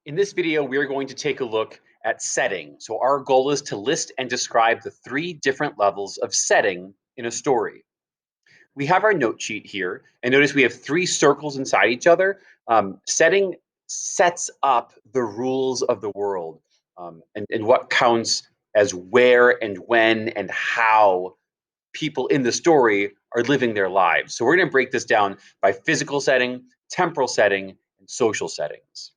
In this video, we are going to take a look at setting. So our goal is to list and describe the three different levels of setting in a story. We have our note sheet here, and notice we have three circles inside each other. Setting sets up the rules of the world and what counts as where and when and how people in the story are living their lives. So we're going to break this down by physical setting, temporal setting, and social settings.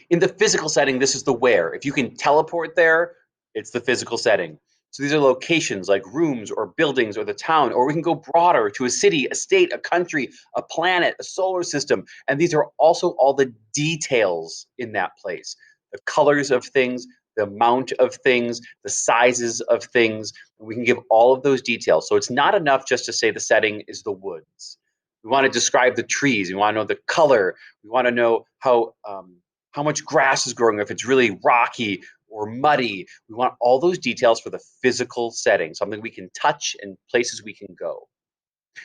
In the physical setting, this is the where. If you can teleport there, it's the physical setting. So these are locations like rooms or buildings or the town, or we can go broader to a city, a state, a country, a planet, a solar system. And these are also all the details in that place, the colors of things, the amount of things, the sizes of things. And we can give all of those details. So it's not enough just to say the setting is the woods. We want to describe the trees. We want to know the color. We want to know how much grass is growing, if it's really rocky or muddy. We want all those details for the physical setting, something we can touch and places we can go.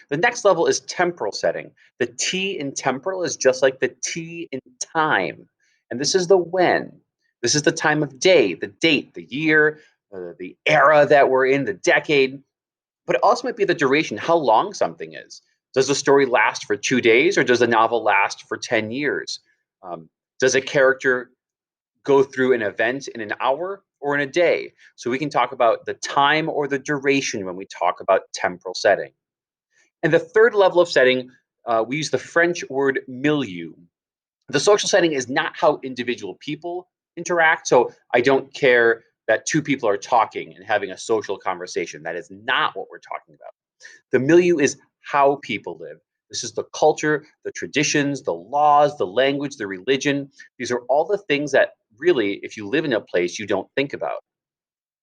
The next level is temporal setting. The T in temporal is just like the T in time. And this is the when. This is the time of day, the date, the year, the era that we're in, the decade. But it also might be the duration, how long something is. Does the story last for 2 days or does the novel last for 10 years? Um, does a character go through an event in an hour or in a day? So we can talk about the time or the duration when we talk about temporal setting. And the third level of setting, we use the French word milieu. The social setting is not how individual people interact. So I don't care that two people are talking and having a social conversation. That is not what we're talking about. The milieu is how people live. This is the culture, the traditions, the laws, the language, the religion. These are all the things that really, if you live in a place, you don't think about.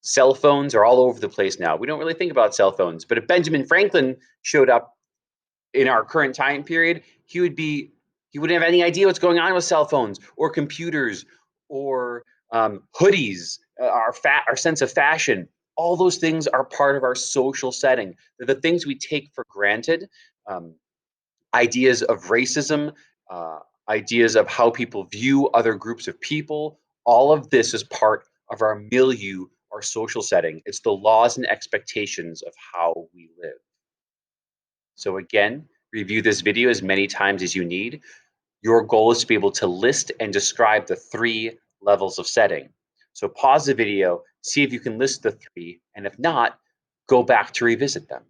Cell phones are all over the place now. We don't really think about cell phones. But if Benjamin Franklin showed up in our current time period, he wouldn't have any idea what's going on with cell phones or computers or hoodies, our sense of fashion. All those things are part of our social setting. They're the things we take for granted. Um, Ideas of racism, uh, ideas of how people view other groups of people. All of this is part of our milieu, our social setting. It's the laws and expectations of how we live. So again, review this video as many times as you need. Your goal is to be able to list and describe the three levels of setting. So pause the video, see if you can list the three, and if not, go back to revisit them.